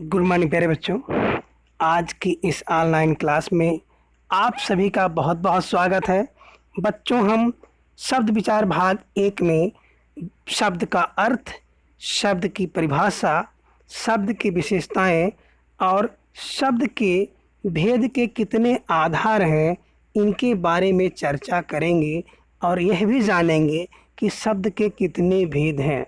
Good morning प्यारे बच्चों। आज की इस ऑनलाइन क्लास में आप सभी का बहुत बहुत स्वागत है। बच्चों, हम शब्द विचार भाग एक में शब्द का अर्थ, शब्द की परिभाषा, शब्द की विशेषताएं और शब्द के भेद के कितने आधार हैं, इनके बारे में चर्चा करेंगे और यह भी जानेंगे कि शब्द के कितने भेद हैं।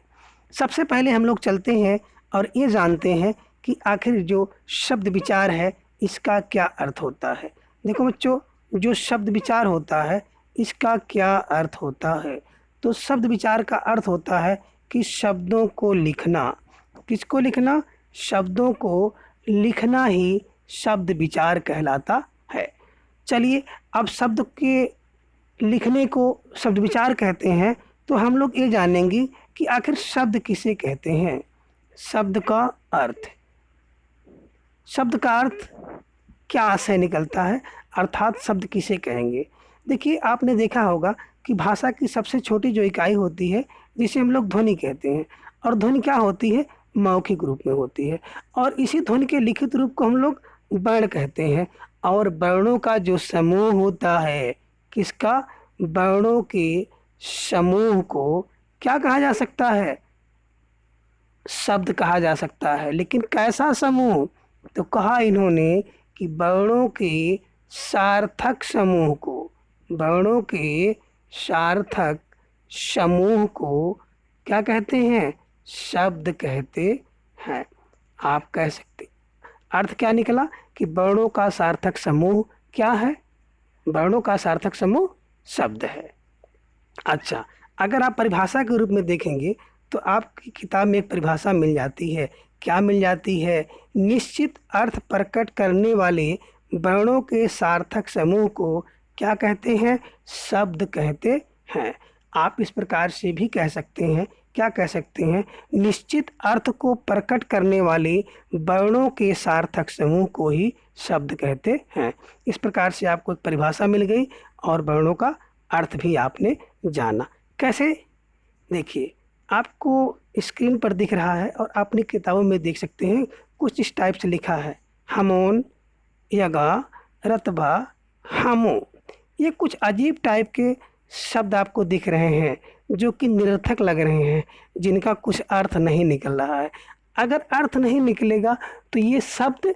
सबसे पहले हम लोग चलते हैं और ये जानते हैं कि आखिर जो शब्द विचार है इसका क्या अर्थ होता है। देखो बच्चों, जो शब्द विचार होता है इसका क्या अर्थ होता है। तो शब्द विचार का अर्थ होता है कि शब्दों को लिखना। किसको लिखना? शब्दों को लिखना ही शब्द विचार कहलाता है। चलिए, अब शब्द के लिखने को शब्द विचार कहते हैं, तो हम लोग ये जानेंगे कि आखिर शब्द किसे कहते हैं। शब्द का अर्थ, शब्द का अर्थ क्या से निकलता है, अर्थात शब्द किसे कहेंगे। देखिए, आपने देखा होगा कि भाषा की सबसे छोटी जो इकाई होती है जिसे हम लोग ध्वनि कहते हैं, और ध्वनि क्या होती है? मौखिक रूप में होती है, और इसी ध्वनि के लिखित रूप को हम लोग वर्ण कहते हैं। और वर्णों का जो समूह होता है, किसका? वर्णों के समूह को क्या कहा जा सकता है? शब्द कहा जा सकता है। लेकिन कैसा समूह? तो कहा इन्होंने कि वर्णों के सार्थक समूह को, वर्णों के सार्थक समूह को क्या कहते हैं? शब्द कहते हैं। आप कह सकते, अर्थ क्या निकला कि वर्णों का सार्थक समूह क्या है? वर्णों का सार्थक समूह शब्द है। अच्छा, अगर आप परिभाषा के रूप में देखेंगे तो आपकी किताब में एक परिभाषा मिल जाती है। क्या मिल जाती है? निश्चित अर्थ प्रकट करने वाले वर्णों के सार्थक समूह को क्या कहते हैं? शब्द कहते हैं। आप इस प्रकार से भी कह सकते हैं, क्या कह सकते हैं? निश्चित अर्थ को प्रकट करने वाले वर्णों के सार्थक समूह को ही शब्द कहते हैं। इस प्रकार से आपको एक परिभाषा मिल गई और वर्णों का अर्थ भी आपने जाना। कैसे? देखिए, आपको स्क्रीन पर दिख रहा है और अपनी किताबों में देख सकते हैं, कुछ इस टाइप से लिखा है। हमोन, यगा, रतबा, हमो। ये कुछ अजीब टाइप के शब्द आपको दिख रहे हैं जो कि निरर्थक लग रहे हैं, जिनका कुछ अर्थ नहीं निकल रहा है। अगर अर्थ नहीं निकलेगा तो ये शब्द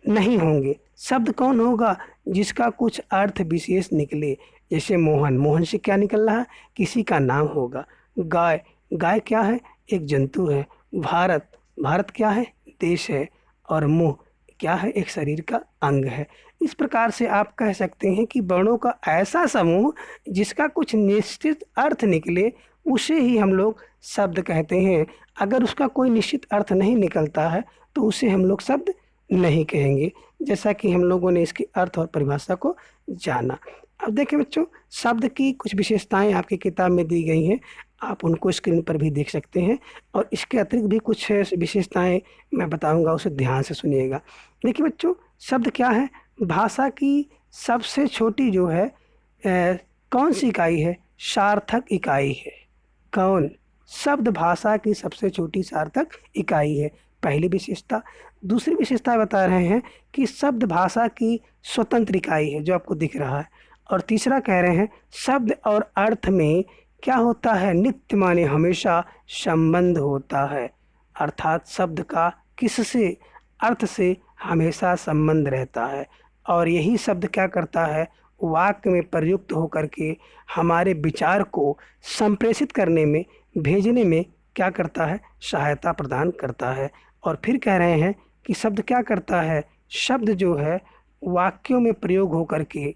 नहीं होंगे। शब्द कौन होगा? जिसका कुछ अर्थ विशेष निकले। जैसे मोहन, मोहन से क्या निकल रहा है? किसी का नाम होगा। गाय, गाय क्या है? एक जंतु है। भारत, भारत क्या है? देश है। और मुंह क्या है? एक शरीर का अंग है। इस प्रकार से आप कह सकते हैं कि वर्णों का ऐसा समूह जिसका कुछ निश्चित अर्थ निकले, उसे ही हम लोग शब्द कहते हैं। अगर उसका कोई निश्चित अर्थ नहीं निकलता है तो उसे हम लोग शब्द नहीं कहेंगे। जैसा कि हम लोगों ने इसके अर्थ और परिभाषा को जाना। अब देखें बच्चों, शब्द की कुछ विशेषताएं आपकी किताब में दी गई हैं, आप उनको स्क्रीन पर भी देख सकते हैं। और इसके अतिरिक्त भी कुछ विशेषताएं मैं बताऊंगा, उसे ध्यान से सुनिएगा। देखिए बच्चों, शब्द क्या है? भाषा की सबसे छोटी जो है कौन सी इकाई है? सार्थक इकाई है। कौन? शब्द भाषा की सबसे छोटी सार्थक इकाई है, पहली विशेषता। दूसरी विशेषता बता रहे हैं कि शब्द भाषा की स्वतंत्र इकाई है, जो आपको दिख रहा है। और तीसरा कह रहे हैं शब्द और अर्थ में क्या होता है? नित्य माने हमेशा संबंध होता है। अर्थात शब्द का किससे? अर्थ से हमेशा संबंध रहता है। और यही शब्द क्या करता है? वाक्य में प्रयुक्त होकर के हमारे विचार को संप्रेषित करने में, भेजने में क्या करता है? सहायता प्रदान करता है। और फिर कह रहे हैं कि शब्द क्या करता है? शब्द जो है वाक्यों में प्रयोग होकर के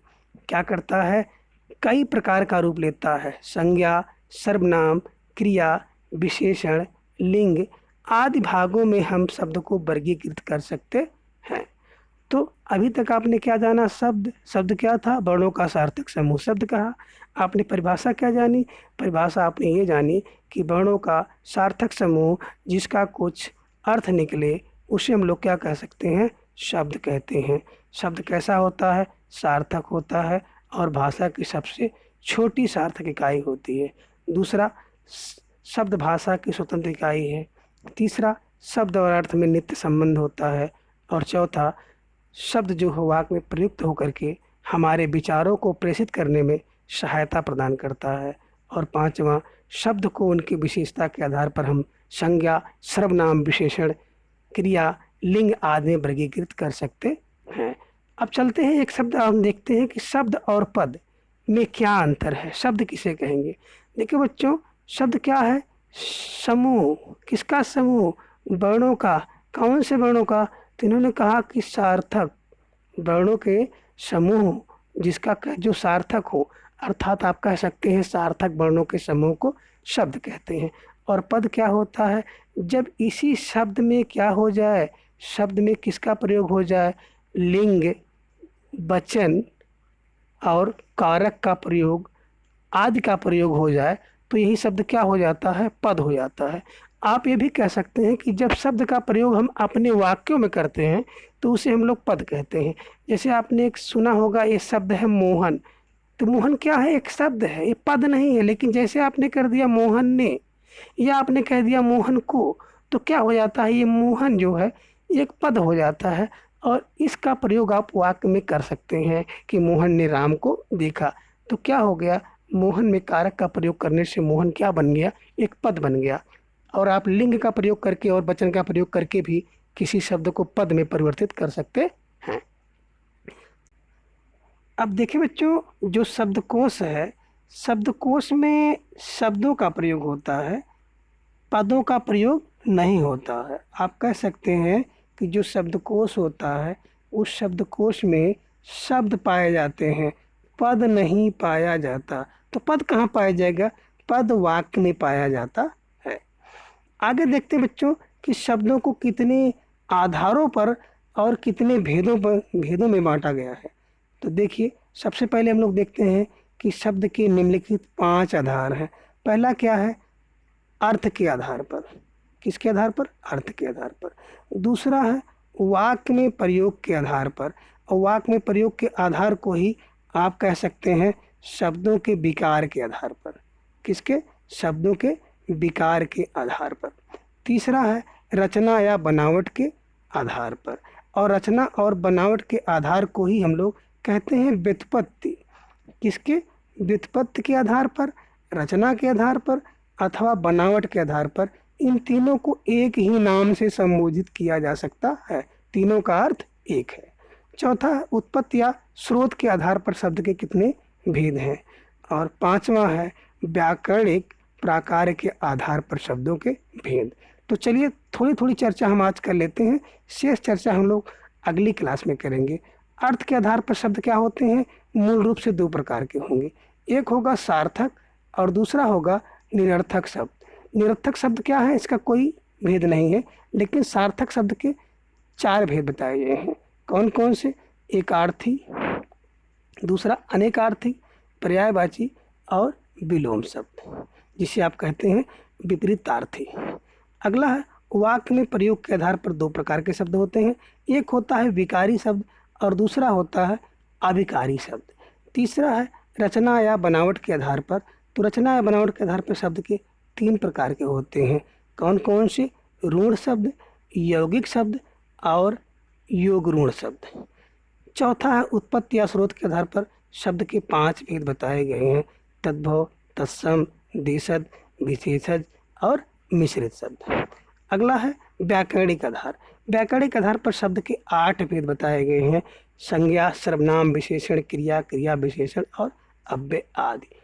क्या करता है? कई प्रकार का रूप लेता है। संज्ञा, सर्वनाम, क्रिया, विशेषण, लिंग आदि भागों में हम शब्द को वर्गीकृत कर सकते हैं। तो अभी तक आपने क्या जाना? शब्द, शब्द क्या था? वर्णों का सार्थक समूह शब्द कहा। आपने परिभाषा क्या जानी? परिभाषा आपने ये जानी कि वर्णों का सार्थक समूह जिसका कुछ अर्थ निकले, उसे हम लोग क्या कह सकते हैं? शब्द कहते हैं। शब्द कैसा होता है? सार्थक होता है और भाषा की सबसे छोटी सार्थक इकाई होती है। दूसरा, शब्द भाषा की स्वतंत्र इकाई है। तीसरा, शब्द और अर्थ में नित्य संबंध होता है। और चौथा, शब्द जो है वाक्य में प्रयुक्त होकर के हमारे विचारों को प्रेषित करने में सहायता प्रदान करता है। और पांचवा, शब्द को उनकी विशेषता के आधार पर हम संज्ञा, सर्वनाम, विशेषण, क्रिया, लिंग आदि में वर्गीकृत कर सकते हैं। अब चलते हैं एक शब्द, हम देखते हैं कि शब्द और पद में क्या अंतर है। शब्द किसे कहेंगे? देखिए बच्चों, शब्द क्या है? समूह। किसका समूह? वर्णों का। कौन से वर्णों का? तो इन्होंने कहा कि सार्थक वर्णों के समूह, जिसका जो सार्थक हो, अर्थात आप कह सकते हैं सार्थक वर्णों के समूह को शब्द कहते हैं। और पद क्या होता है? जब इसी शब्द में क्या हो जाए, शब्द में किसका प्रयोग हो जाए? लिंग, वचन और कारक का प्रयोग आदि का प्रयोग हो जाए तो यही शब्द क्या हो जाता है? पद हो जाता है। आप ये भी कह सकते हैं कि जब शब्द का प्रयोग हम अपने वाक्यों में करते हैं तो उसे हम लोग पद कहते हैं। जैसे आपने एक सुना होगा, ये शब्द है मोहन। तो मोहन क्या है? एक शब्द है, ये पद नहीं है। लेकिन जैसे आपने कर दिया मोहन ने, या आपने कह दिया मोहन को, तो क्या हो जाता है? ये मोहन जो है एक पद हो जाता है। और इसका प्रयोग आप वाक्य में कर सकते हैं कि मोहन ने राम को देखा। तो क्या हो गया? मोहन में कारक का प्रयोग करने से मोहन क्या बन गया? एक पद बन गया। और आप लिंग का प्रयोग करके और वचन का प्रयोग करके भी किसी शब्द को पद में परिवर्तित कर सकते हैं। अब देखिए बच्चों, जो शब्दकोश है, शब्दकोश में शब्दों का प्रयोग होता है, पदों का प्रयोग नहीं होता है। आप कह सकते हैं कि जो शब्दकोश होता है उस शब्दकोश में शब्द पाए जाते हैं, पद नहीं पाया जाता। तो पद कहाँ पाया जाएगा? पद वाक्य में पाया जाता है। आगे देखते हैं बच्चों कि शब्दों को कितने आधारों पर और कितने भेदों में बांटा गया है। तो देखिए, सबसे पहले हम लोग देखते हैं कि शब्द के निम्नलिखित 5 आधार हैं। पहला क्या है? अर्थ के आधार पर। किसके आधार पर? अर्थ के आधार पर। दूसरा है वाक्य में प्रयोग के आधार पर। और वाक्य में प्रयोग के आधार को ही आप कह सकते हैं शब्दों के विकार के आधार पर। किसके? शब्दों के विकार के आधार पर। तीसरा है रचना या बनावट के आधार पर। और रचना और बनावट के आधार को ही हम लोग कहते हैं व्युत्पत्ति। किसके? व्युत्पत्ति के आधार पर, रचना के आधार पर अथवा बनावट के आधार पर। इन तीनों को एक ही नाम से संबोधित किया जा सकता है। तीनों का अर्थ एक है। चौथा, उत्पत्ति या स्रोत के आधार पर शब्द के कितने भेद हैं। और पांचवा है व्याकरणिक प्रकार के आधार पर शब्दों के भेद। तो चलिए थोड़ी थोड़ी चर्चा हम आज कर लेते हैं, शेष चर्चा हम लोग अगली क्लास में करेंगे। अर्थ के आधार पर शब्द क्या होते हैं? मूल रूप से 2 प्रकार के होंगे। एक होगा सार्थक और दूसरा होगा निरर्थक शब्द। निरर्थक शब्द क्या है? इसका कोई भेद नहीं है, लेकिन सार्थक शब्द के 4 भेद बताए गए हैं। कौन कौन से? एकार्थी, दूसरा अनेकार्थी, पर्यायवाची और विलोम शब्द, जिसे आप कहते हैं विपरीतार्थी। अगला है वाक्य में प्रयोग के आधार पर 2 प्रकार के शब्द होते हैं। एक होता है विकारी शब्द और दूसरा होता है अविकारी शब्द। तीसरा है रचना या बनावट के आधार पर। तो रचना या बनावट के आधार पर शब्द के 3 प्रकार के होते हैं। कौन कौन से? ऋण शब्द, यौगिक शब्द और योग ऋण शब्द। चौथा है उत्पत्ति या स्रोत के आधार पर शब्द के 5 भेद बताए गए हैं। तद्भव, तत्सम, देशज, विशेषज और मिश्रित शब्द। अगला है व्याकरणिक आधार। व्याकरणिक आधार पर शब्द के 8 भेद बताए गए हैं। संज्ञा, सर्वनाम, विशेषण, क्रिया, क्रिया विशेषण और अव्यय आदि।